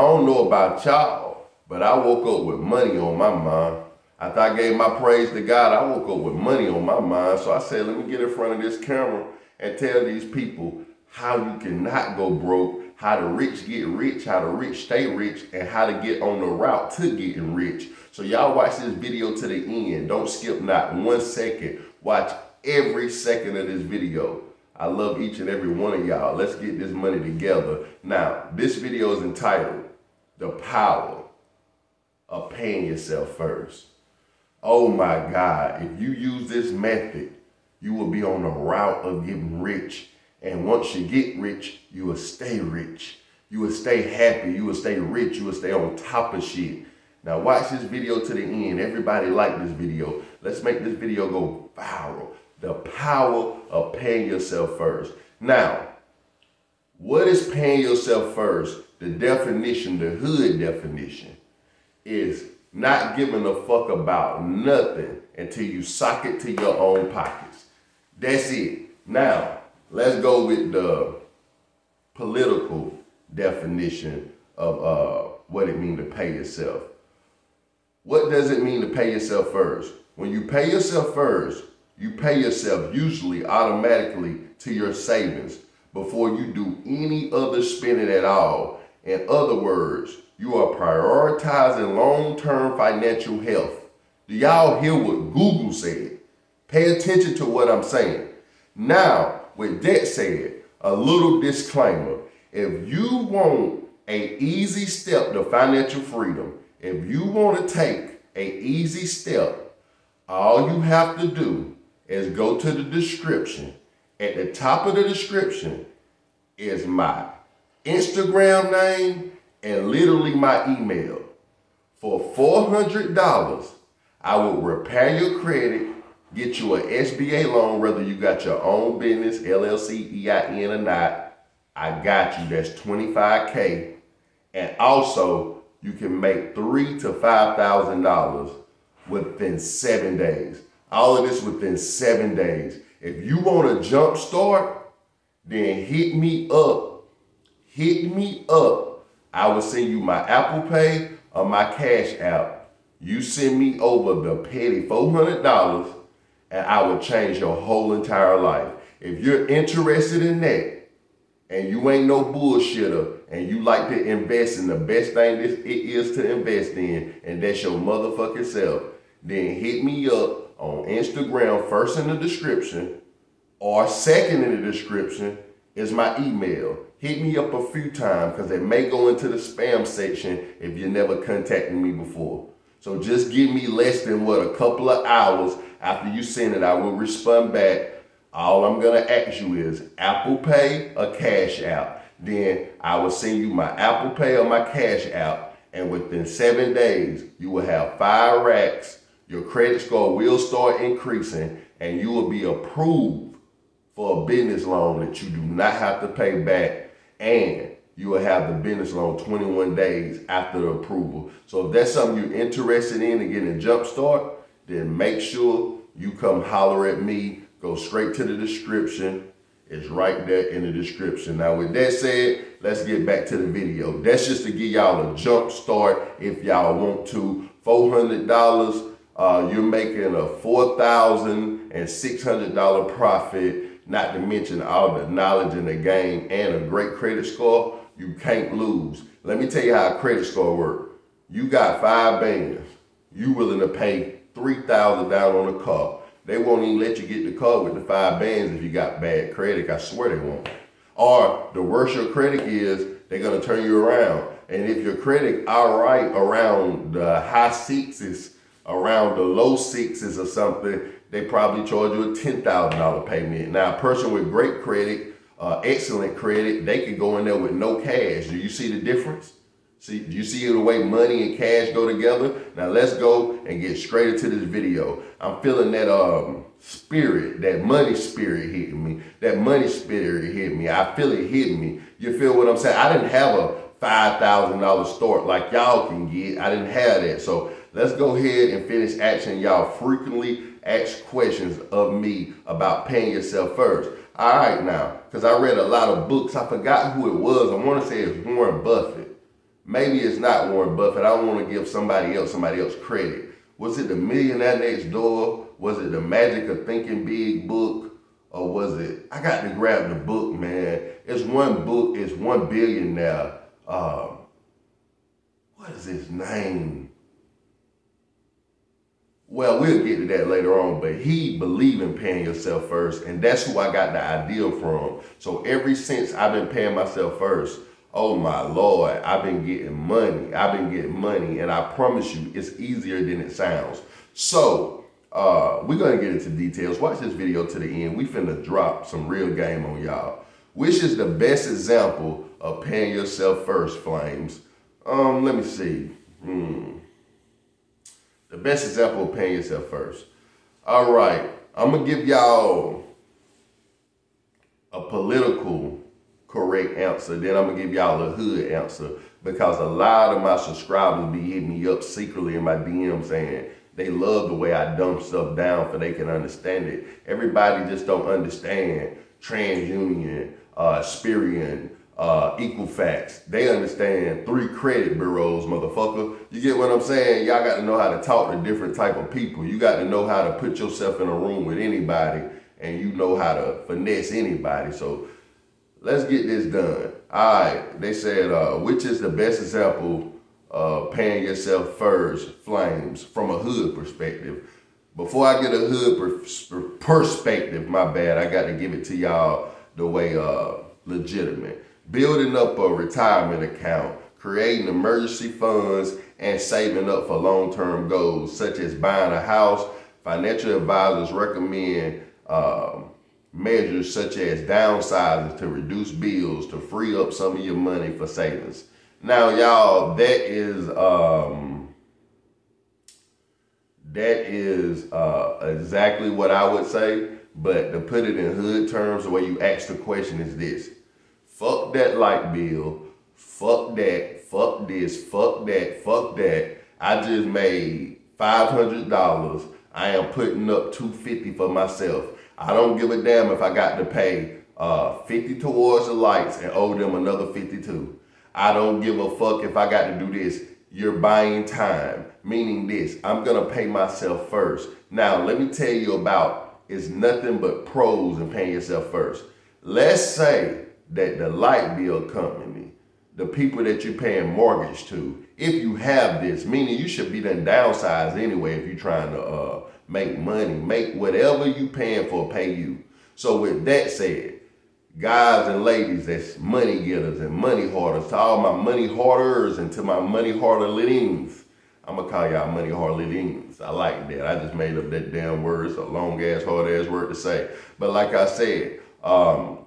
don't know about y'all, but I woke up with money on my mind. After I gave my praise to God, I woke up with money on my mind. So I said, let me get in front of this camera and tell these people how you cannot go broke, how the rich get rich, how the rich stay rich, and how to get on the route to getting rich. So y'all watch this video to the end. Don't skip not 1 second. Watch every second of this video. I love each and every one of y'all. Let's get this money together. Now, this video is entitled, The Power of Paying Yourself First. Oh my God, if you use this method, you will be on the route of getting rich. And once you get rich, you will stay rich. You will stay happy. You will stay rich. You will stay on top of shit. Now watch this video to the end. Everybody like this video. Let's make this video go viral. The power of paying yourself first. Now, what is paying yourself first? The definition, the hood definition, is not giving a fuck about nothing until you sock it to your own pockets. That's it. Now, let's go with the political definition of what it means to pay yourself. What does it mean to pay yourself first? When you pay yourself first, you pay yourself usually automatically to your savings before you do any other spending at all. In other words, you are prioritizing long-term financial health. Do y'all hear what Google said? Pay attention to what I'm saying. Now, with that said, a little disclaimer. If you want an easy step to financial freedom, if you want to take an easy step, all you have to do is go to the description. At the top of the description is my Instagram name and literally my email. For $400, I will repair your credit, get you an SBA loan, whether you got your own business, LLC, EIN or not. I got you. That's $25K. And also, you can make $3,000 to $5,000 within 7 days. All of this within 7 days. If you want a jump start, then hit me up. Hit me up. I will send you my Apple Pay or my Cash App. You send me over the petty $400 and I will change your whole entire life. If you're interested in that and you ain't no bullshitter and you like to invest in the best thing it is to invest in, and that's your motherfucking self, then hit me up on Instagram, first in the description, or second in the description is my email. Hit me up a few times because it may go into the spam section if you never contacted me before. So just give me less than a couple of hours after you send it. I will respond back. All I'm gonna ask you is Apple Pay or Cash App. Then I will send you my Apple Pay or my Cash App, and within 7 days, you will have 5 racks. Your credit score will start increasing and you will be approved for a business loan that you do not have to pay back, and you will have the business loan 21 days after the approval. So if that's something you're interested in and getting a jump start, then make sure you come holler at me. Go straight to the description. It's right there in the description. Now with that said, let's get back to the video. That's just to give y'all a jump start if y'all want to. $400. You're making a $4,600 profit, not to mention all the knowledge in the game and a great credit score. You can't lose. Let me tell you how a credit score works. You got 5 bands. You willing to pay $3,000 down on the car. They won't even let you get the car with the 5 bands if you got bad credit. I swear they won't. Or the worse your credit is, they're gonna turn you around. And if your credit all right around the high 6s, around the low 6s or something, they probably charge you a $10,000 payment. Now, a person with great credit, excellent credit, they could go in there with no cash. Do you see the difference? See, do you see the way money and cash go together? Now let's go and get straight into this video. I'm feeling that spirit, that money spirit hitting me. That money spirit hit me. I feel it hitting me. You feel what I'm saying? I didn't have a $5,000 start like y'all can get. I didn't have that. So let's go ahead and finish asking y'all frequently asked questions of me about paying yourself first. All right now, because I read a lot of books. I forgot who it was. I want to say it's Warren Buffett. Maybe it's not Warren Buffett. I don't want to give somebody else credit. Was it The Millionaire Next Door? Was it The Magic of Thinking Big book? Or was it, I got to grab the book, man. It's one book, it's 1 billionaire. What is his name? Well, we'll get to that later on, but he believed in paying yourself first, and that's who I got the idea from. So ever since I've been paying myself first, oh my Lord, I've been getting money. And I promise you, it's easier than it sounds. So, we're gonna get into details. Watch this video to the end. We finna drop some real game on y'all. Which is the best example of paying yourself first, Flames? Let me see. The best example of paying yourself first. All right, I'm gonna give y'all a political correct answer. Then I'm gonna give y'all a hood answer, because a lot of my subscribers be hitting me up secretly in my DM saying they love the way I dump stuff down so they can understand it. Everybody just don't understand TransUnion, Experian, Equifax. They understand 3 credit bureaus, motherfucker. You get what I'm saying? Y'all got to know how to talk to different type of people. You got to know how to put yourself in a room with anybody, and you know how to finesse anybody. So let's get this done. All right, they said, which is the best example of paying yourself first, Flames, from a hood perspective? Before I get a hood perspective, my bad, I got to give it to y'all the way legitimate. Building up a retirement account, creating emergency funds, and saving up for long-term goals, such as buying a house. Financial advisors recommend measures such as downsizing to reduce bills, to free up some of your money for savings. Now, y'all, that is exactly what I would say, but to put it in hood terms, the way you ask the question is this. Fuck that light bill, fuck that, fuck this, fuck that, fuck that. I just made $500. I am putting up $250 for myself. I don't give a damn if I got to pay $50 towards the lights and owe them another $52. I don't give a fuck if I got to do this. You're buying time, meaning this, I'm gonna pay myself first. Now, let me tell you about, it's nothing but pros in paying yourself first. Let's say that the light bill company, the people that you're paying mortgage to, if you have this, meaning you should be done downsized anyway if you're trying to make money, make whatever you paying for pay you. So with that said, guys and ladies that's money getters and money hoarders, to all my money hoarders and to my money hoarderlings, I'm gonna call y'all money hoarderlings. I like that. I just made up that damn word. It's a long ass, hard ass word to say. But like I said,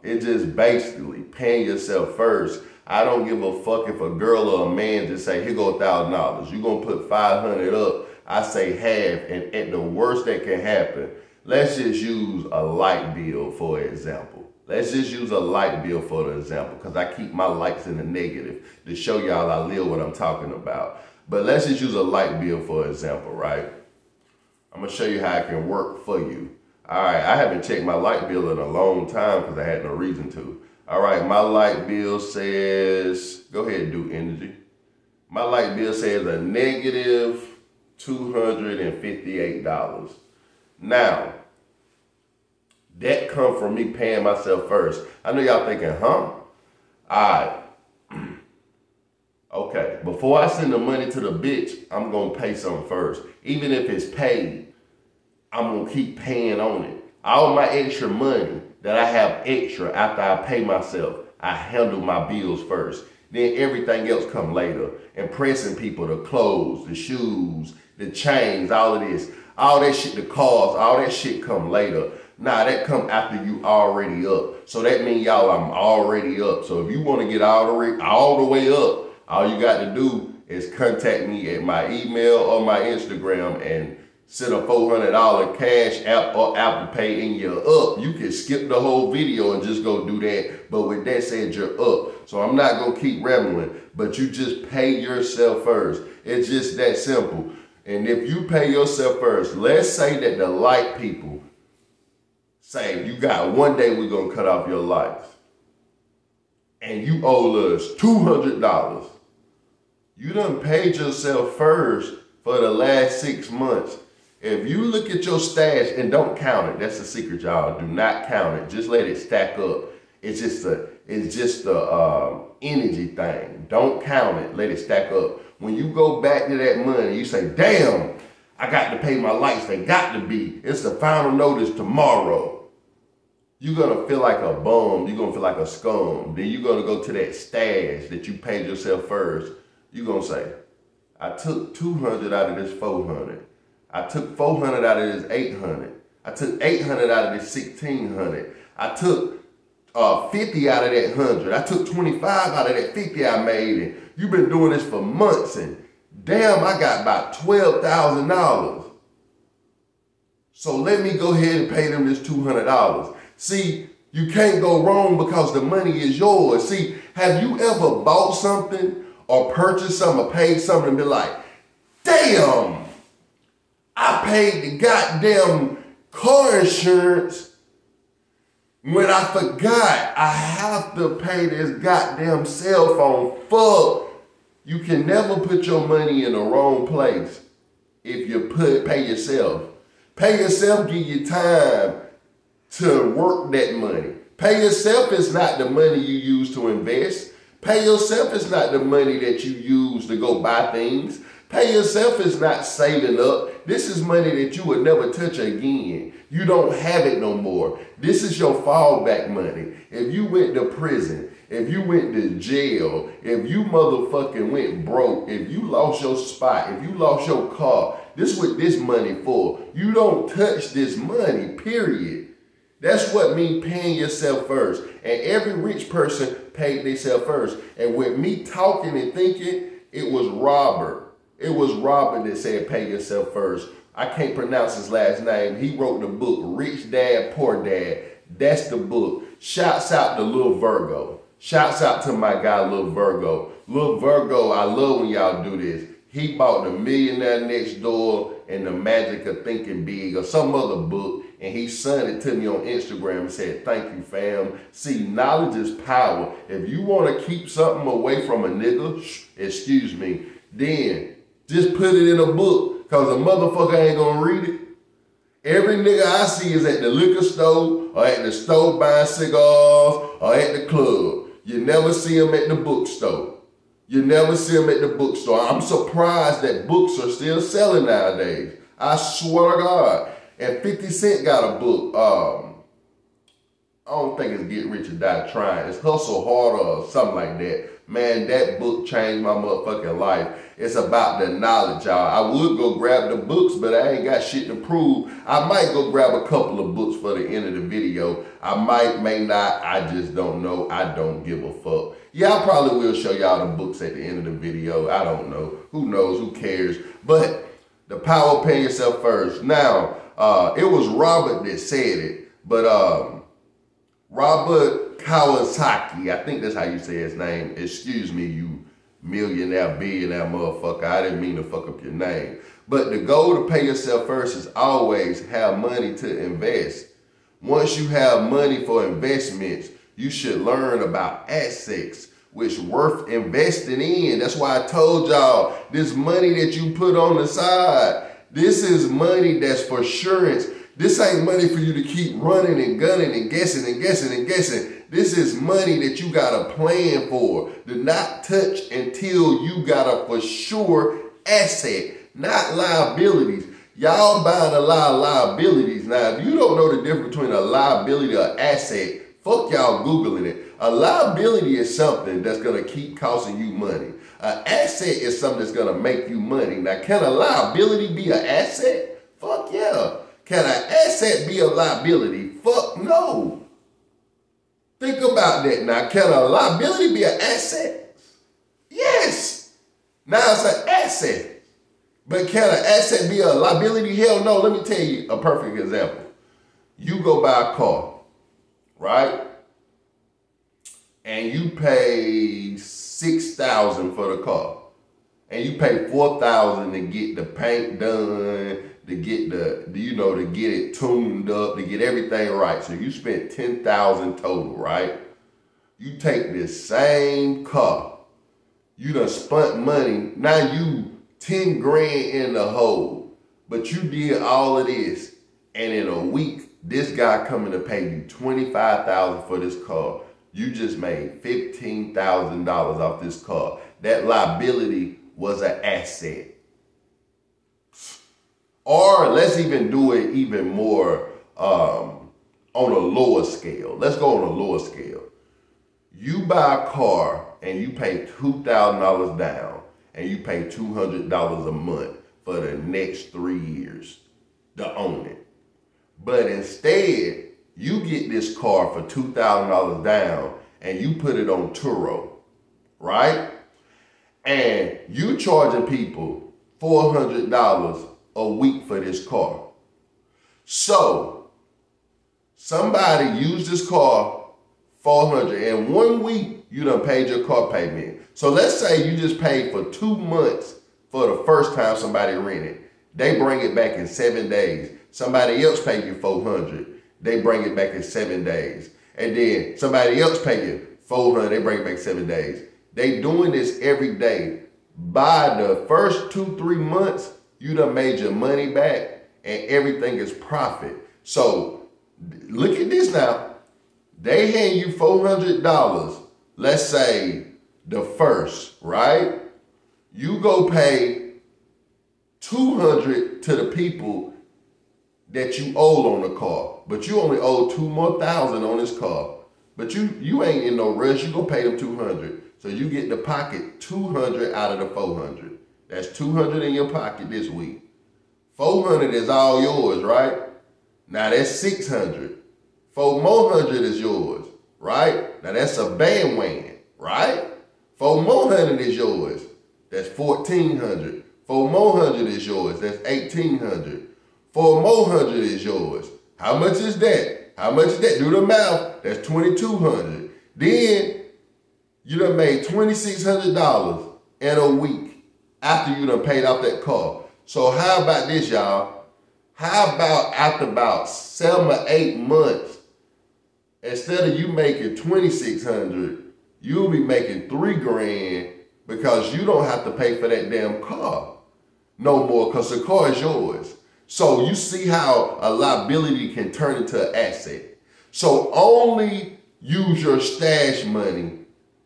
it's just basically paying yourself first. I don't give a fuck if a girl or a man just say, here go $1,000. You're gonna put 500 up. I say half, and at the worst that can happen, let's just use a light bill for example. Let's just use a light bill for the example, because I keep my lights in the negative to show y'all I live what I'm talking about. But let's just use a light bill for example, right? I'm gonna show you how it can work for you. All right, I haven't checked my light bill in a long time because I had no reason to. All right, my light bill says, go ahead and do energy. My light bill says a negative $258. Now, that come from me paying myself first. I know y'all thinking, huh? All right. Okay, before I send the money to the bitch, I'm gonna pay something first. Even if it's paid, I'm gonna keep paying on it. All my extra money that I have extra after I pay myself, I handle my bills first. Then everything else come later. Impressing people, the clothes, the shoes, the chains, all of this. All that shit, the cars, all that shit come later. Nah, that come after you already up. So that means y'all, I'm already up. So if you want to get all the way up, all you got to do is contact me at my email or my Instagram and send a $400 cash app or Apple Pay and you're up. You can skip the whole video and just go do that. But with that said, you're up. So I'm not going to keep rambling, but you just pay yourself first. It's just that simple. And if you pay yourself first, let's say that the light people say you got one day we're going to cut off your lights and you owe us $200. You done paid yourself first for the last 6 months. If you look at your stash and don't count it, that's the secret, y'all. Do not count it. Just let it stack up. It's just a energy thing. Don't count it. Let it stack up. When you go back to that money, you say, damn, I got to pay my lights. They got to be. It's the final notice tomorrow. You're going to feel like a bum. You're going to feel like a scum. Then you're going to go to that stash that you paid yourself first. You're going to say, I took 200 out of this 400. I took 400 out of this 800. I took 800 out of this 1600. I took 50 out of that 100. I took 25 out of that 50 I made. And you've been doing this for months. And damn, I got about $12,000. So let me go ahead and pay them this $200. See, you can't go wrong because the money is yours. See, have you ever bought something or purchased something or paid something and be like, damn, I paid the goddamn car insurance when I forgot I have to pay this goddamn cell phone. Fuck. You can never put your money in the wrong place if you pay yourself. Pay yourself, give you time to work that money. Pay yourself is not the money you use to invest. Pay yourself is not the money that you use to go buy things. Pay yourself is not saving up. This is money that you would never touch again. You don't have it no more. This is your fallback money. If you went to prison, if you went to jail, if you motherfucking went broke, if you lost your spot, if you lost your car, this is what this money for. You don't touch this money, period. That's what means paying yourself first. And every rich person paid themselves first. And with me talking and thinking, it was Robert. It was Robert that said pay yourself first. I can't pronounce his last name. He wrote the book, Rich Dad, Poor Dad. That's the book. Shouts out to Lil Virgo. Shouts out to my guy, Lil Virgo. Lil Virgo, I love when y'all do this. He bought The Millionaire Next Door and The Magic of Thinking Big or some other book, and he sent it to me on Instagram and said, thank you, fam. See, knowledge is power. If you want to keep something away from a nigga, excuse me, then just put it in a book, because a motherfucker ain't going to read it. Every nigga I see is at the liquor store or at the store buying cigars or at the club. You never see them at the bookstore. You never see them at the bookstore. I'm surprised that books are still selling nowadays. I swear to God. And 50 Cent got a book. I don't think it's Get Rich or Die Trying. It's Hustle Harder or something like that. Man, that book changed my motherfucking life. It's about the knowledge, y'all. I would go grab the books, but I ain't got shit to prove. I might go grab a couple of books for the end of the video. I might, may not. I just don't know. I don't give a fuck. Yeah, I probably will show y'all the books at the end of the video. I don't know. Who knows? Who cares? But the power of paying yourself first. Now, it was Robert that said it, but Robert Kawasaki, I think that's how you say his name. Excuse me, you millionaire, billionaire motherfucker. I didn't mean to fuck up your name. But the goal to pay yourself first is always have money to invest. Once you have money for investments, you should learn about assets, which worth investing in. That's why I told y'all, this money that you put on the side, this is money that's for assurance. This ain't money for you to keep running and gunning and guessing and guessing and guessing. This is money that you got a plan for. Do not touch until you got a for sure asset, not liabilities. Y'all buying a lot of liabilities. Now, if you don't know the difference between a liability or asset, fuck y'all Googling it. A liability is something that's going to keep costing you money. An asset is something that's going to make you money. Now, can a liability be an asset? Fuck yeah. Can an asset be a liability? Fuck no. Think about that now. Can a liability be an asset? Yes. Now it's an asset. But can an asset be a liability? Hell no. Let me tell you a perfect example. You go buy a car, right? And you pay $6,000 for the car. And you pay $4,000 to get the paint done, to get to get it tuned up, to get everything right. So you spent $10,000 total, right? You take this same car You done spent money. Now you 10 grand in the hole. But you did all of this. And in a week, this guy coming to pay you $25,000 for this car. You just made $15,000 off this car. That liability was an asset. Or let's even do it even more on a lower scale. Let's go on a lower scale. You buy a car and you pay $2,000 down and you pay $200 a month for the next 3 years to own it. But instead, you get this car for $2,000 down and you put it on Turo, right? And you charging people $400 a week for this car. So somebody used this car $400 in 1 week, you done paid your car payment. So let's say you just paid for 2 months for the first time somebody rented. They bring it back in 7 days. Somebody else paid you $400. They bring it back in 7 days. And then somebody else paid you $400. They bring it back 7 days. They doing this every day. By the first 2-3 months, you done made your money back and everything is profit. So look at this now. They hand you $400, let's say the first, right? You go pay $200 to the people that you owe on the car, but you only owe $2,000 more on this car. But you ain't in no rush. You go pay them $200, so you get to pocket $200 out of the $400. That's $200 in your pocket this week. $400 is all yours, right? Now that's $600. $400 more is yours, right? Now that's a bandwagon, right? $400 more is yours. That's $1,400. $400 more is yours. That's $1,800. $400 more is yours. How much is that? How much is that? Do the math. That's $2,200. Then you done made $2,600 in a week after you done paid off that car. So how about this, y'all? How about after about 7 or 8 months, instead of you making $2,600, you'll be making $3 grand because you don't have to pay for that damn car no more because the car is yours. So you see how a liability can turn into an asset. So only use your stash money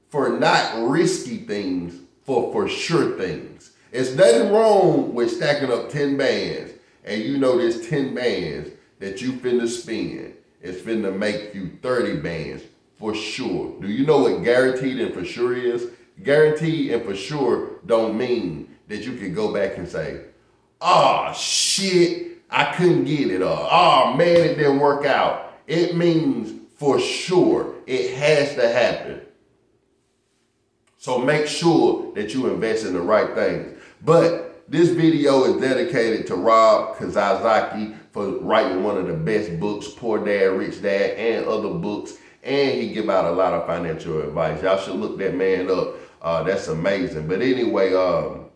for not risky things, for sure things. It's nothing wrong with stacking up 10 bands and you know there's 10 bands that you finna spend. It's finna make you 30 bands for sure. Do you know what guaranteed and for sure is? Guaranteed and for sure don't mean that you can go back and say, oh shit, I couldn't get it, or oh man, it didn't work out. It means for sure it has to happen. So make sure that you invest in the right things. But this video is dedicated to Rob Kiyosaki for writing one of the best books, Poor Dad, Rich Dad, and other books. And he give out a lot of financial advice. Y'all should look that man up. That's amazing. But anyway, your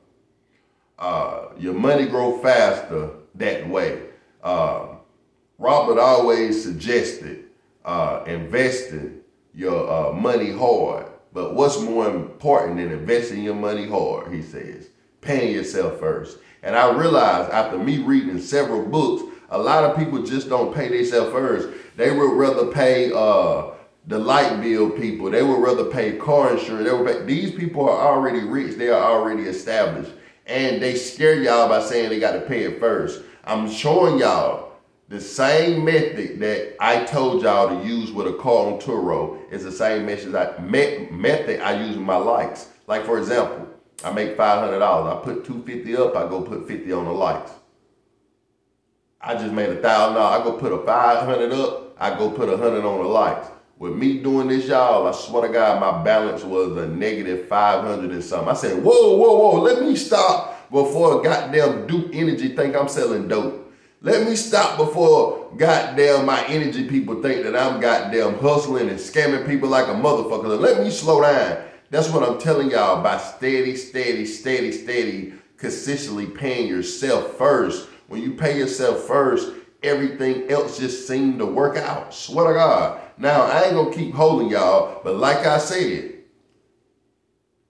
money grow faster that way. Robert always suggested investing your money hard. But what's more important than investing your money hard, he says? Paying yourself first. And I realized after me reading several books, a lot of people just don't pay themselves first. They would rather pay the light bill people. They would rather pay car insurance. These people are already rich. They are already established. And they scare y'all by saying they got to pay it first. I'm showing y'all the same method that I told y'all to use with a car on Turo is the same method I use with my likes. Like for example, I make $500. I put $250 up. I go put 50 on the likes. I just made $1,000. I go put a 500 up. I go put 100 on the likes. With me doing this, y'all, I swear to God, my balance was a negative 500 and something. I said, whoa, let me stop before goddamn Duke Energy think I'm selling dope. Let me stop before goddamn my energy people think that I'm goddamn hustling and scamming people like a motherfucker. Let me slow down. That's what I'm telling y'all by steady, consistently paying yourself first. When you pay yourself first, everything else just seemed to work out. Swear to God. Now, I ain't gonna keep holding y'all, but like I said,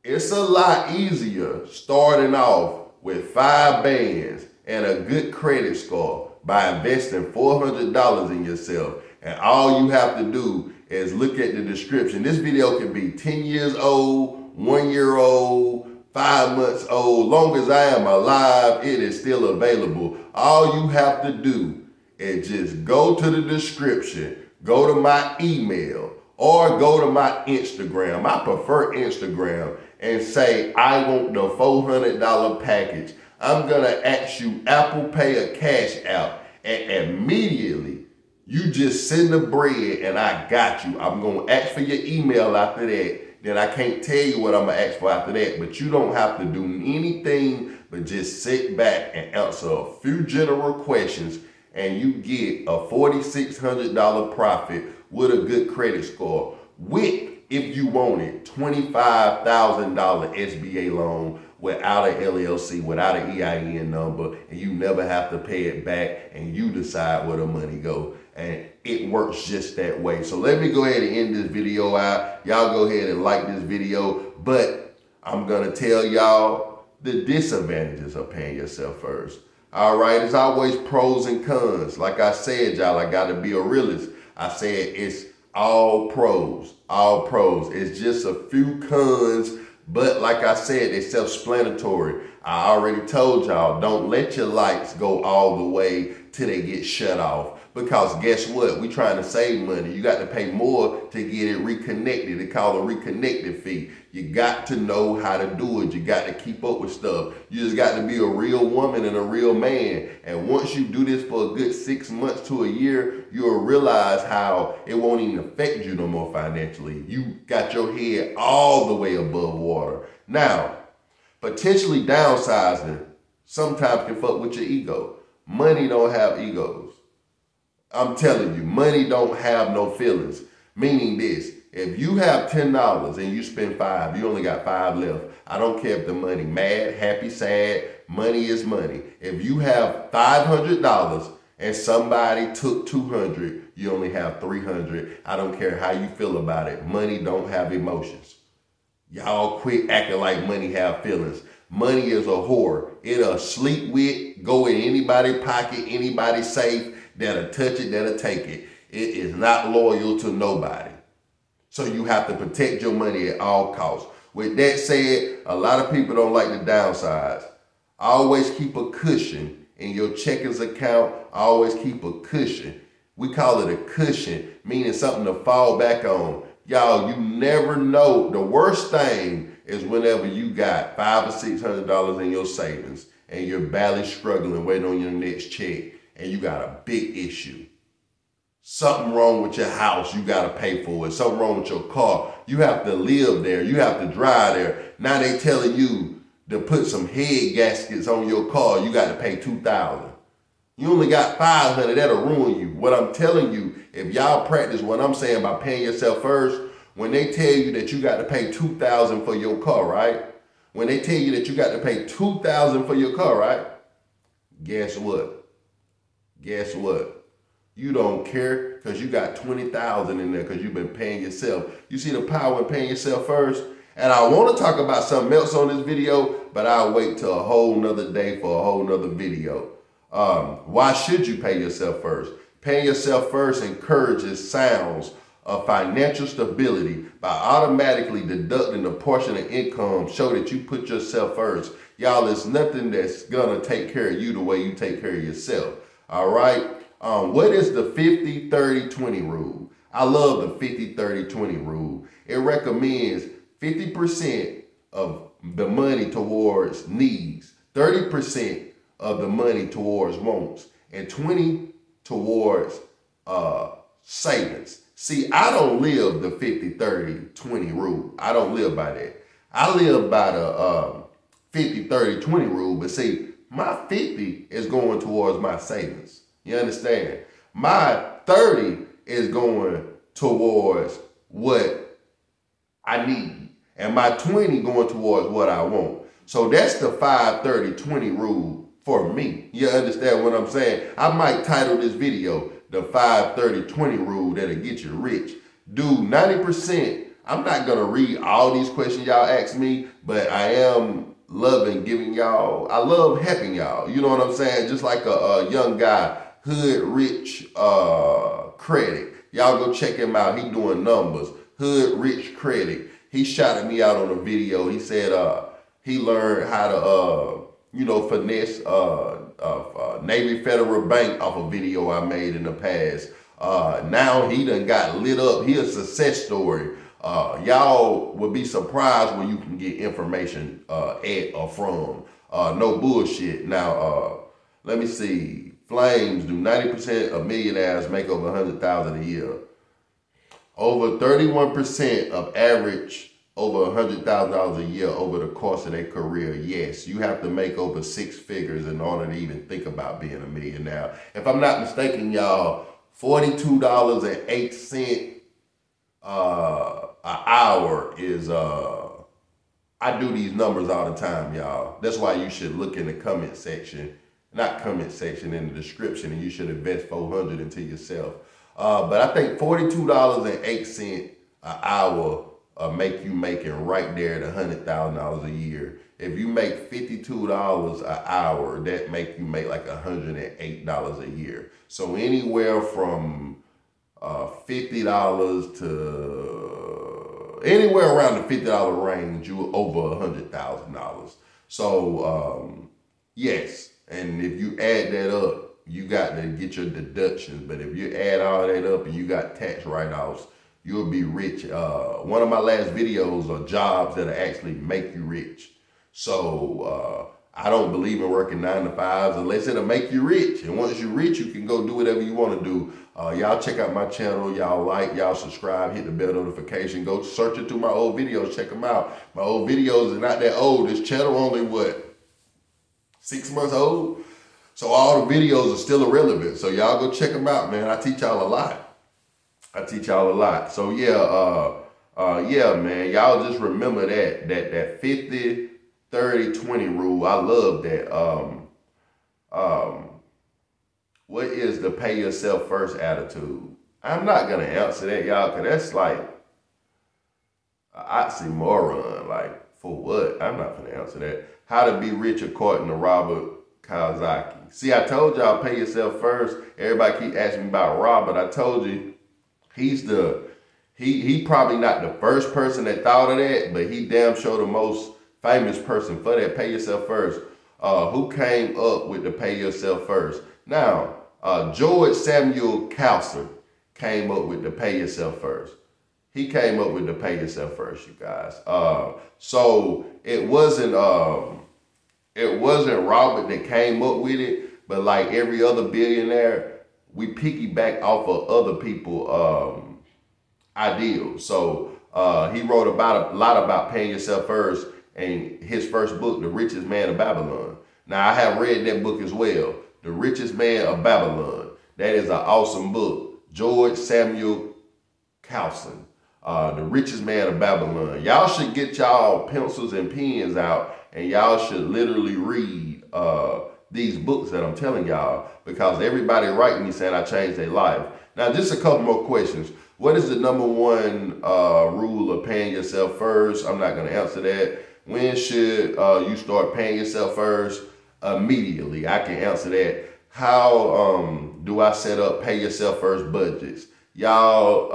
It's a lot easier starting off with 5 bands and a good credit score by investing $400 in yourself. And all you have to do is look at the description. This video can be 10 years old, 1 year old, 5 months old. Long as I am alive, it is still available. All you have to do is just go to the description, go to my email, or go to my Instagram. I prefer Instagram, and say, I want the $400 package. I'm gonna ask you Apple Pay or Cash App, and immediately you just send the bread and I got you. I'm gonna ask for your email after that. Then I can't tell you what I'm gonna ask for after that, but you don't have to do anything but just sit back and answer a few general questions, and you get a $4,600 profit with a good credit score with, if you want it, $25,000 SBA loan without an LLC, without an EIN number, and you never have to pay it back, and you decide where the money go. And it works just that way. So let me go ahead and end this video out. Y'all go ahead and like this video, but I'm gonna tell y'all the disadvantages of paying yourself first. All right, it's always pros and cons. Like I said, y'all, I gotta be a realist. I said it's all pros, all pros. It's just a few cons, but like I said, they're self-explanatory. I already told y'all, don't let your lights go all the way till they get shut off. Because guess what? We trying to save money. You got to pay more to get it reconnected. They call it a reconnected fee. You got to know how to do it. You got to keep up with stuff. You just got to be a real woman and a real man. And once you do this for a good 6 months to a year, you'll realize how it won't even affect you no more financially. You got your head all the way above water. Now, potentially downsizing sometimes can fuck with your ego. Money don't have egos. I'm telling you, money don't have no feelings. Meaning this, if you have $10 and you spend 5, you only got 5 left. I don't care if the money mad, happy, sad, money is money. If you have $500 and somebody took 200, you only have 300. I don't care how you feel about it. Money don't have emotions. Y'all quit acting like money have feelings. Money is a whore. It'll sleep with, go in anybody's pocket, anybody's safe. That'll touch it, that'll take it. It is not loyal to nobody. So you have to protect your money at all costs. With that said, a lot of people don't like to downsize. Always keep a cushion in your checkings account. Always keep a cushion. We call it a cushion, meaning something to fall back on. Y'all, you never know. The worst thing is whenever you got $500 or $600 in your savings and you're barely struggling, waiting on your next check, and you got a big issue. Something wrong with your house, you got to pay for it. Something wrong with your car, you have to live there. You have to drive there. Now they telling you to put some head gaskets on your car. You got to pay $2,000. You only got $500, that'll ruin you. What I'm telling you, if y'all practice what I'm saying by paying yourself first, when they tell you that you got to pay $2,000 for your car, right? When they tell you that you got to pay $2,000 for your car, right? Guess what? Guess what? You don't care because you got $20,000 in there because you've been paying yourself. You see the power in paying yourself first? And I want to talk about something else on this video, but I'll wait till a whole nother day for a whole nother video. Why should you pay yourself first? Paying yourself first encourages sounds of financial stability by automatically deducting a portion of income. Show that you put yourself first. Y'all, there's nothing that's gonna take care of you the way you take care of yourself. All right. What is the 50-30-20 rule? I love the 50-30-20 rule. It recommends 50% of the money towards needs, 30% of the money towards wants, and 20 towards savings. See, I don't live the 50-30-20 rule. I don't live by that. I live by the 50-30-20 rule, but see, my 50 is going towards my savings. You understand? My 30 is going towards what I need. And my 20 going towards what I want. So that's the 5-30-20 rule for me. You understand what I'm saying? I might title this video the 5-30-20 rule that'll get you rich. Do 90%. I'm not gonna read all these questions y'all ask me, but I am loving giving y'all, I love helping y'all. You know what I'm saying? Just like a young guy, Hood Rich Credit. Y'all go check him out. He doing numbers. Hood Rich Credit. He shouted me out on a video. He said he learned how to finesse Navy Federal Bank off a video I made in the past. Now he done got lit up. He a success story. Y'all would be surprised where you can get information at or from. No bullshit. Now, let me see. Flames, do 90% of millionaires make over $100,000 a year? Over 31% of average over $100,000 a year over the course of their career. Yes, you have to make over 6 figures in order to even think about being a millionaire. If I'm not mistaken, y'all, $42.08 an hour is I do these numbers all the time, y'all. That's why you should look in the comment section, not comment section, in the description, and you should invest $400 into yourself. But I think $42.08 an hour make you making right there at $100,000 a year. If you make $52 an hour, that make you make like $108 a year. So anywhere from $50 to anywhere around the $50 range, you over $100,000. So yes, and if you add that up, you got to get your deductions. But if you add all that up and you got tax write-offs, you'll be rich. One of my last videos are jobs that actually make you rich. So I don't believe in working 9 to 5s unless it'll make you rich. And once you're rich, you can go do whatever you want to do. Y'all check out my channel. Y'all like, y'all subscribe, hit the bell notification. Go search it through my old videos. Check them out. My old videos are not that old. This channel only, what, 6 months old? So all the videos are still irrelevant. So y'all go check them out, man. I teach y'all a lot. So yeah, man. Y'all just remember that 50, 30, 20 rule. I love that. What is the pay yourself first attitude? I'm not gonna answer that, y'all, because that's like an oxymoron. Like, for what? I'm not gonna answer that. How to be rich according to Robert Kiyosaki. See, I told y'all pay yourself first. Everybody keep asking me about Robert. I told you he probably not the first person that thought of that, but he damn sure the most famous person for that. Pay yourself first. Who came up with the pay yourself first? Now, George Samuel Cowser came up with the pay yourself first. He came up with the pay yourself first, you guys. So it wasn't Robert that came up with it, but like every other billionaire, we piggyback off of other people's ideals. So he wrote a lot about paying yourself first in his first book, The Richest Man of Babylon. Now, I have read that book as well, The Richest Man of Babylon. That is an awesome book. George Samuel Cowser, The Richest Man of Babylon. Y'all should get y'all pencils and pens out, and y'all should literally read these books that I'm telling y'all, because everybody writing me saying I changed their life. Now, just a couple more questions. What is the #1 rule of paying yourself first? I'm not going to answer that. When should you start paying yourself first? Immediately. I can answer that. How do I set up pay yourself first budgets? Y'all,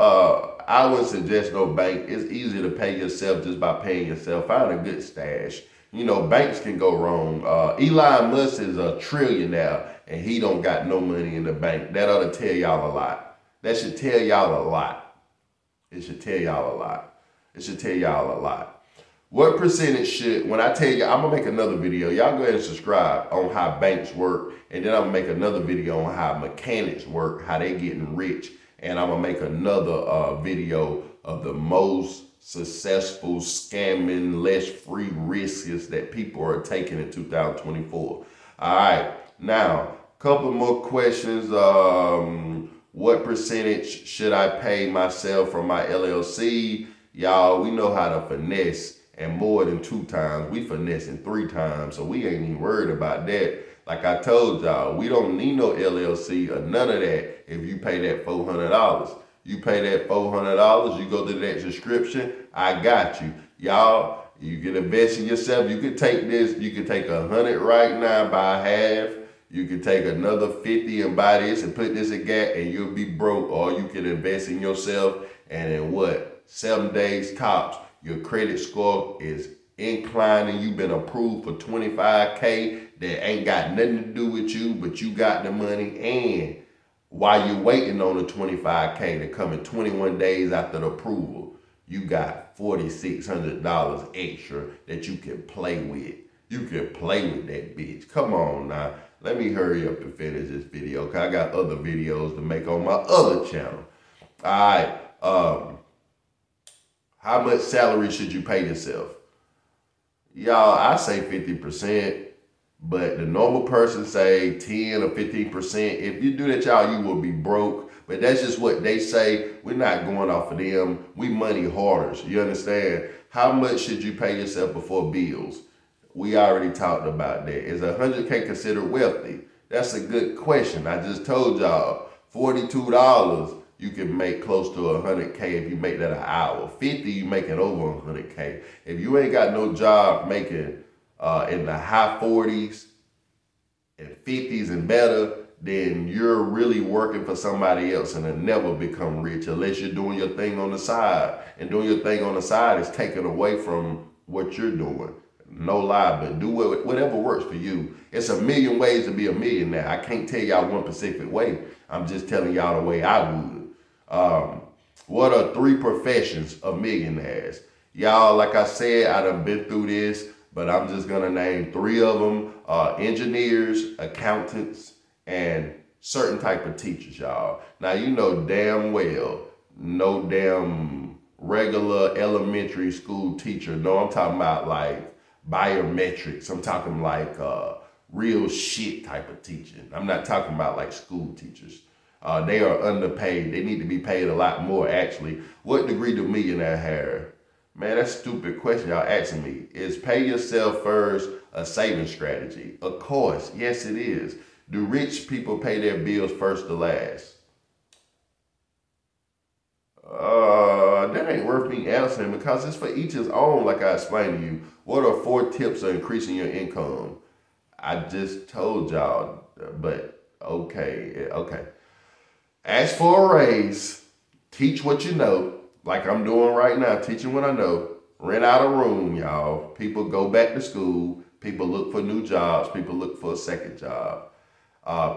I wouldn't suggest no bank. It's easy to pay yourself just by paying yourself. Find a good stash. You know, banks can go wrong. Elon Musk is a trillionaire and he don't got no money in the bank. That ought to tell y'all a lot. That should tell y'all a lot. It should tell y'all a lot. It should tell y'all a lot. What percentage should, when I tell you, I'm going to make another video. Y'all go ahead and subscribe on how banks work. And then I'm going to make another video on how mechanics work, how they getting rich. And I'm going to make another video of the most successful scamming, less free risks that people are taking in 2024. All right. Now, couple more questions. What percentage should I pay myself from my LLC? Y'all, we know how to finesse, and more than 2 times. We finessing 3 times, so we ain't even worried about that. Like I told y'all, we don't need no LLC or none of that if you pay that $400. You pay that $400, you go to that subscription, I got you. Y'all, you can invest in yourself. You can take this. You can take 100 right now, buy half. You can take another 50 and buy this and put this in gas and you'll be broke. Or you can invest in yourself and in what? 7 days tops, your credit score is inclining. You've been approved for 25K that ain't got nothing to do with you, but you got the money. And while you're waiting on the 25K to come in 21 days after the approval, you got $4,600 extra that you can play with. You can play with that bitch. Come on now. Let me hurry up and finish this video because I got other videos to make on my other channel. All right. How much salary should you pay yourself? Y'all, I say 50%, but the normal person say 10 or 15%. If you do that, y'all, you will be broke. But that's just what they say. We're not going off of them. We money hoarders. You understand? How much should you pay yourself before bills? We already talked about that. Is 100K considered wealthy? That's a good question. I just told y'all, $42, you can make close to 100K if you make that an hour. 50, you making over 100K. If you ain't got no job making in the high 40s and 50s and better, then you're really working for somebody else and will never become rich unless you're doing your thing on the side. And doing your thing on the side is taken away from what you're doing. No lie, but do whatever works for you. It's a million ways to be a millionaire. I can't tell y'all one specific way. I'm just telling y'all the way I would. What are 3 professions of millionaires? Y'all, like I said, I done been through this, but I'm just going to name 3 of them. Engineers, accountants, and certain type of teachers, y'all. Now, you know damn well, no damn regular elementary school teacher. No, I'm talking about like biometrics. I'm talking like real shit type of teaching. I'm not talking about like school teachers. They are underpaid. They need to be paid a lot more, actually. What degree do millionaire have? Man, that's a stupid question y'all asking me. Is pay yourself first a saving strategy? Of course, yes it is. Do rich people pay their bills first to last? That ain't worth me answering because it's for each his own, like I explained to you. What are 4 tips of increasing your income? I just told y'all, but okay. Ask for a raise. Teach what you know, like I'm doing right now, teaching what I know. Rent out a room, y'all. People go back to school. People look for new jobs. People look for a second job.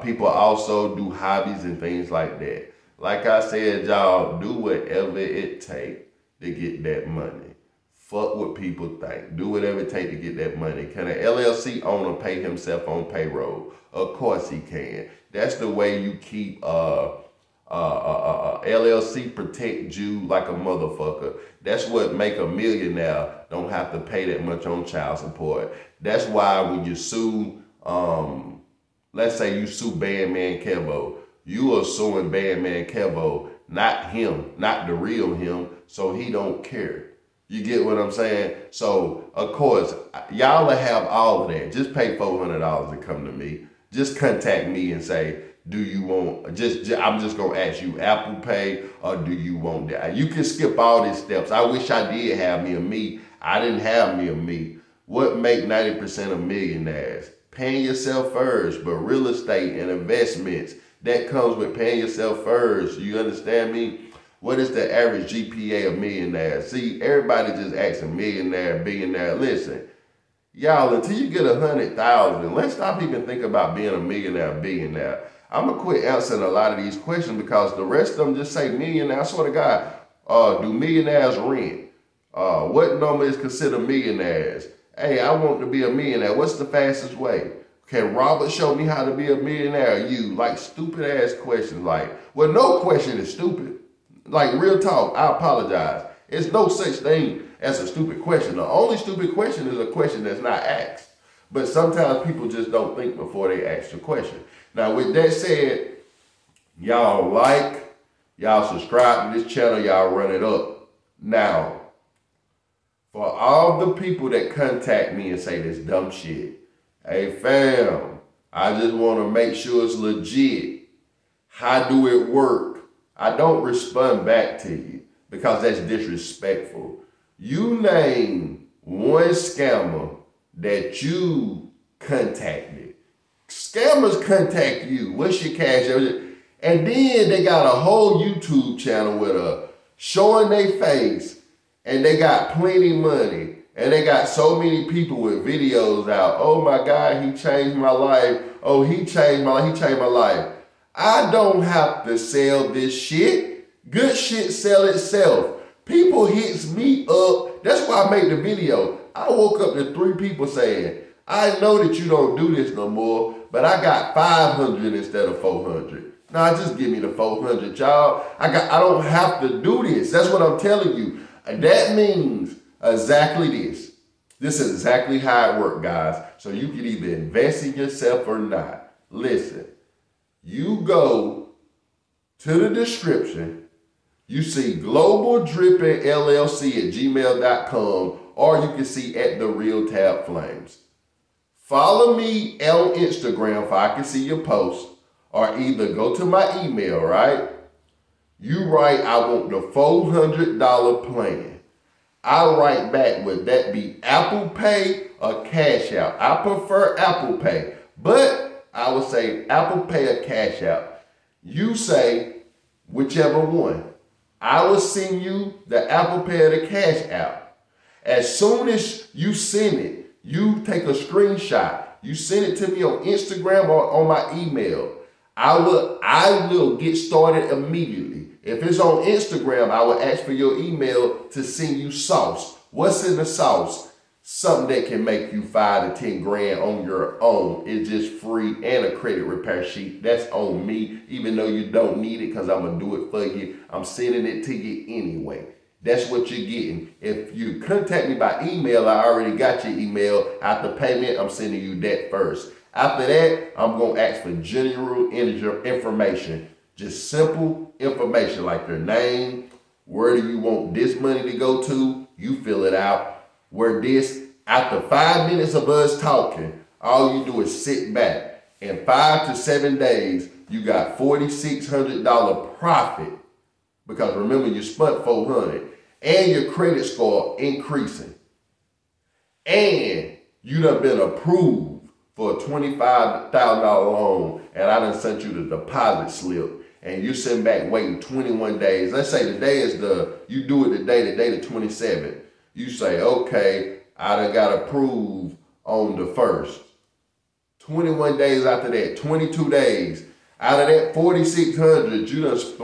People also do hobbies and things like that. Like I said, y'all, do whatever it takes to get that money. Fuck what people think. Do whatever it takes to get that money. Can an LLC owner pay himself on payroll? Of course he can. That's the way you keep LLC protect you like a motherfucker. That's what make a millionaire don't have to pay that much on child support. That's why when you sue, let's say you sue Bandman Kevo, you are suing Bandman Kevo, not him, not the real him, so he don't care. You get what I'm saying? So, of course, y'all will have all of that. Just pay $400 to come to me. Just contact me and say, do you want, I'm just going to ask you Apple Pay or do you want that? You can skip all these steps. I wish I did have me a me. I didn't have me a me. What make 90% of millionaires? Paying yourself first, but real estate and investments, that comes with paying yourself first. You understand me? What is the average GPA of millionaires? See, everybody just asking millionaire, billionaire. Listen, y'all, until you get 100,000, let's stop even thinking about being a millionaire, billionaire. I'm going to quit answering a lot of these questions because the rest of them just say millionaire. I swear to God, do millionaires rent? What number is considered millionaires? Hey, I want to be a millionaire. What's the fastest way? Can Robert show me how to be a millionaire? You like stupid ass questions. Like, well, no question is stupid. Like real talk, I apologize. It's no such thing as a stupid question. The only stupid question is a question that's not asked. But sometimes people just don't think before they ask the question. Now, with that said, y'all like, y'all subscribe to this channel, y'all run it up. Now, for all the people that contact me and say this dumb shit, hey fam, I just want to make sure it's legit. How do it work? I don't respond back to you because that's disrespectful. You name one scammer that you contacted. Scammers contact you. What's your cash? And then they got a whole YouTube channel with a showing their face, and they got plenty money, and they got so many people with videos out. Oh my God, he changed my life. Oh, he changed my life. I don't have to sell this shit. Good shit sell itself. People hits me up. That's why I made the video. I woke up to 3 people saying, I know that you don't do this no more, but I got 500 instead of 400. Nah, just give me the 400, y'all. I don't have to do this. That's what I'm telling you. That means exactly this. This is exactly how it works, guys. So you can either invest in yourself or not. Listen, you go to the description, you see Global Dripping LLC at gmail.com, or you can see at The Real Tab Flames. Follow me on Instagram so I can see your posts, or either go to my email, right? You write, I want the $400 plan. I write back, would that be Apple Pay or Cash Out? I prefer Apple Pay, but I would say Apple Pay or Cash Out. You say whichever one. I will send you the Apple Pay or the Cash Out. As soon as you send it, you take a screenshot. You send it to me on Instagram or on my email. I will get started immediately. If it's on Instagram, I will ask for your email to send you sauce. What's in the sauce? Something that can make you 5 to 10 grand on your own. It's just free, and a credit repair sheet. That's on me, even though you don't need it, because I'm going to do it for you. I'm sending it to you anyway. That's what you're getting. If you contact me by email, I already got your email. After payment, I'm sending you that first. After that, I'm going to ask for general information. Just simple information like your name, where do you want this money to go to? You fill it out. Where this, after 5 minutes of us talking, all you do is sit back. In 5 to 7 days, you got $4,600 profit. Because remember, you spent $400, and your credit score increasing. And you done been approved for a $25,000 loan, and I done sent you the deposit slip, and you sitting back waiting 21 days. Let's say today is you do it today the 27th. You say, okay, I done got approved on the 1st. 21 days after that, 22 days. Out of that 4,600, you done spent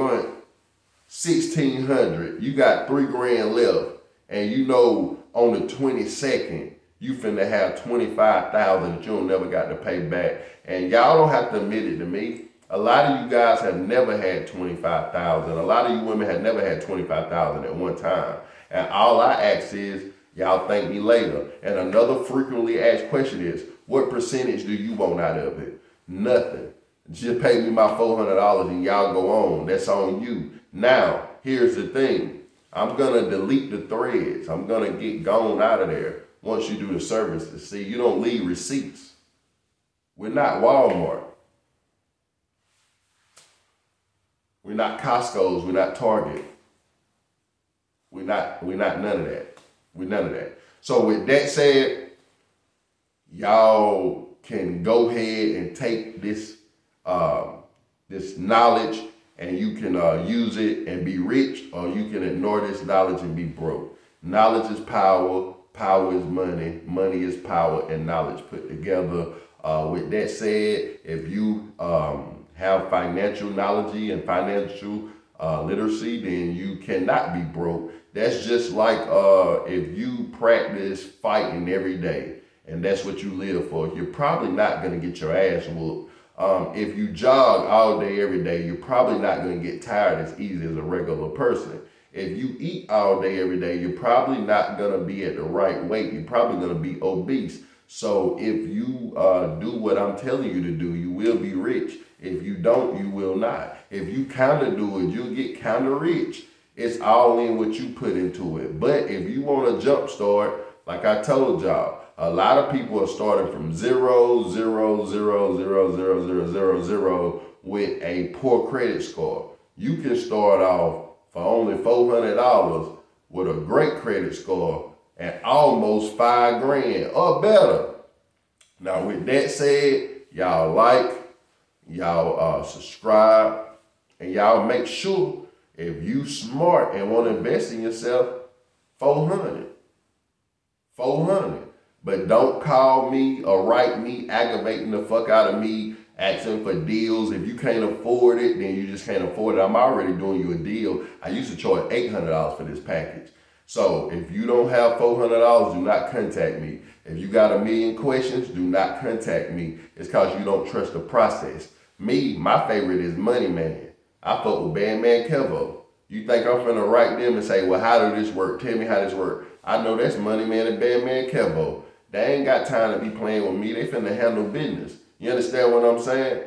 1,600. You got 3 grand left. And you know on the 22nd, you finna have 25,000 that you'll never got to pay back. And y'all don't have to admit it to me. A lot of you guys have never had 25,000. A lot of you women have never had 25,000 at one time. And all I ask is, y'all thank me later. And another frequently asked question is, what percentage do you want out of it? Nothing. Just pay me my $400 and y'all go on. That's on you. Now, here's the thing. I'm going to delete the threads. I'm going to get gone out of there once you do the services. See, you don't leave receipts. We're not Walmart. We're not Costco's. We're not Target. We're not none of that. We're none of that. So with that said, y'all can go ahead and take this this knowledge, and you can use it and be rich, or you can ignore this knowledge and be broke. Knowledge is power. Power is money. Money is power, and knowledge put together. With that said, if you have financial knowledge and financial literacy, then you cannot be broke. That's just like if you practice fighting every day and that's what you live for, you're probably not going to get your ass whooped. If you jog all day, every day, you're probably not going to get tired as easy as a regular person. If you eat all day, every day, you're probably not going to be at the right weight. You're probably going to be obese. So if you do what I'm telling you to do, you will be rich. If you don't, you will not. If you kind of do it, you'll get kind of rich. It's all in what you put into it. But if you want to jump start, like I told y'all, a lot of people are starting from 0, 0, 0, 0, 0, 0, 0, 0 with a poor credit score. You can start off for only $400 with a great credit score and almost $5,000 or better. Now, with that said, y'all like, y'all subscribe, and y'all make sure if you smart and want to invest in yourself, 400. But don't call me or write me aggravating the fuck out of me, asking for deals. If you can't afford it, then you just can't afford it. I'm already doing you a deal. I used to charge $800 for this package. So if you don't have $400, do not contact me. If you got 1,000,000 questions, do not contact me. It's because you don't trust the process. Me, my favorite is Money Man. I fuck with Bad Man Kevo. You think I'm finna write them and say, well, how does this work? Tell me how this work. I know that's Money Man and Bad Man Kevo. They ain't got time to be playing with me. They finna handle business. You understand what I'm saying?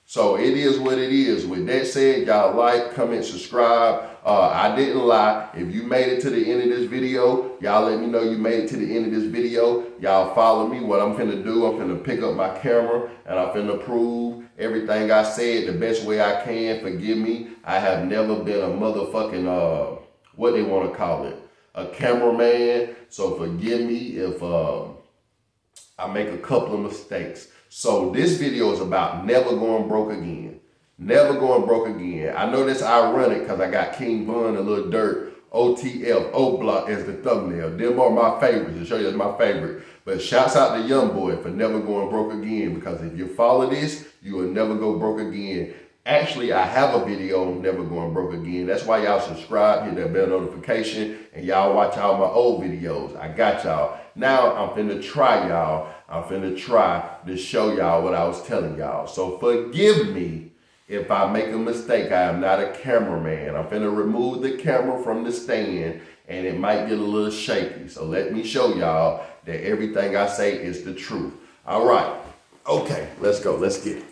So it is what it is. With that said, y'all like, comment, subscribe. I didn't lie. If you made it to the end of this video, y'all let me know you made it to the end of this video. Y'all follow me. What I'm finna do, I'm finna pick up my camera and I'm finna prove everything I said the best way I can. Forgive me. I have never been a motherfucking, what they want to call it, a cameraman. So forgive me if I make a couple of mistakes. So this video is about never going broke again. Never going broke again. I know that's ironic because I got King Von and Lil Durk, OTF, O-Block as the thumbnail. Them are my favorites. To show you that's my favorite. But shouts out to Young Boy for never going broke again, because if you follow this, you will never go broke again. Actually, I have a video on never going broke again. That's why y'all subscribe, hit that bell notification, and y'all watch all my old videos. I got y'all. Now I'm finna try y'all. I'm finna try to show y'all what I was telling y'all. So forgive me if I make a mistake. I am not a cameraman. I'm finna remove the camera from the stand and it might get a little shaky. So let me show y'all that everything I say is the truth. All right. Okay, let's go. Let's get it.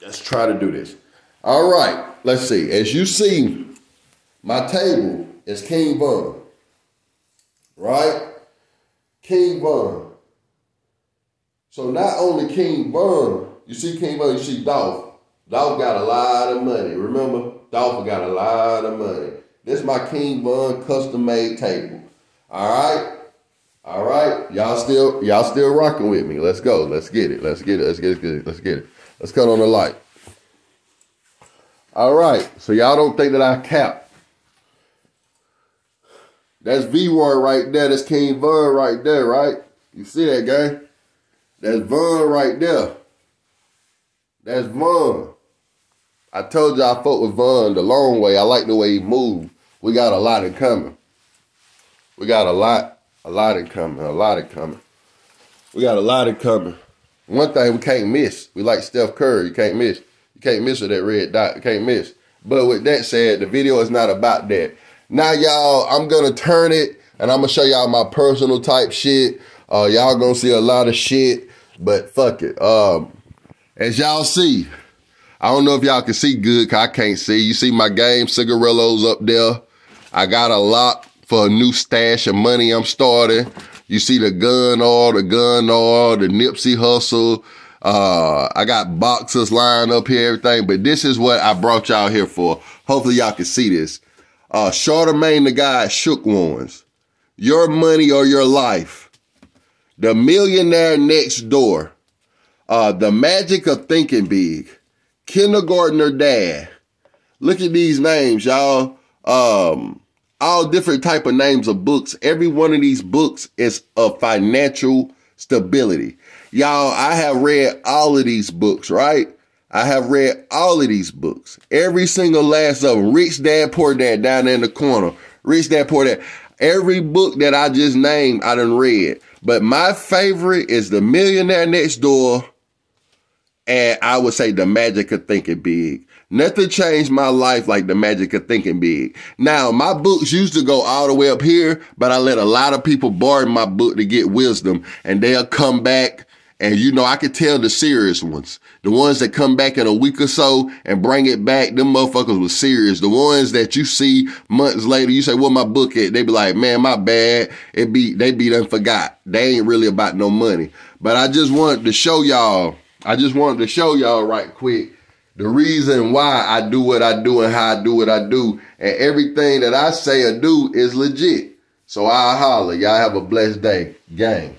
Let's try to do this. All right. Let's see. As you see, my table is King Von. Right? King Von. So not only King Von, you see King Von, you see Dolph. Dolph got a lot of money. Remember? Dolph got a lot of money. This is my King Von custom-made table. All right? All right? Y'all still rocking with me. Let's go. Let's get it. Let's get it. Let's get it. Let's get it. Let's cut on the light. All right. So y'all don't think that I cap. That's V-Roy right there. That's King Von right there, right? You see that, gang? That's Von right there. That's Von. I told you I fuck with Von the long way. I like the way he moved. We got a lot in common. We got a lot in common. We got a lot in common. One thing we can't miss. We like Steph Curry. You can't miss. You can't miss with that red dot. You can't miss. But with that said, the video is not about that. Now, y'all, I'm going to turn it, and I'm going to show y'all my personal type shit. Y'all going to see a lot of shit, but fuck it. As y'all see, I don't know if y'all can see good, because I can't see. You see my game cigarillos up there. I got a lot for a new stash of money I'm starting. You see the gun oil, the Nipsey Hussle. I got boxes lined up here, everything. But this is what I brought y'all here for. Hopefully y'all can see this. Charlemagne the God Shook Ones. Your Money or Your Life. The Millionaire Next Door. The Magic of Thinking Big. Kindergartner Dad. Look at these names, y'all. All different type of names of books. Every one of these books is of financial stability. Y'all, I have read all of these books, right? I have read all of these books. Every single last of them. Rich Dad, Poor Dad down there in the corner. Rich Dad, Poor Dad. Every book that I just named, I done read. But my favorite is The Millionaire Next Door. And I would say The Magic of Thinking Big. Nothing changed my life like The Magic of Thinking Big. Now, my books used to go all the way up here, but I let a lot of people borrow my book to get wisdom. And they'll come back, and you know, I could tell the serious ones. The ones that come back in a week or so and bring it back, them motherfuckers was serious. The ones that you see months later, you say, where my book at? They be like, man, my bad. They be done forgot. They ain't really about no money. But I just wanted to show y'all right quick the reason why I do what I do and how I do what I do. And everything that I say or do is legit. So I'll holler. Y'all have a blessed day. Gang.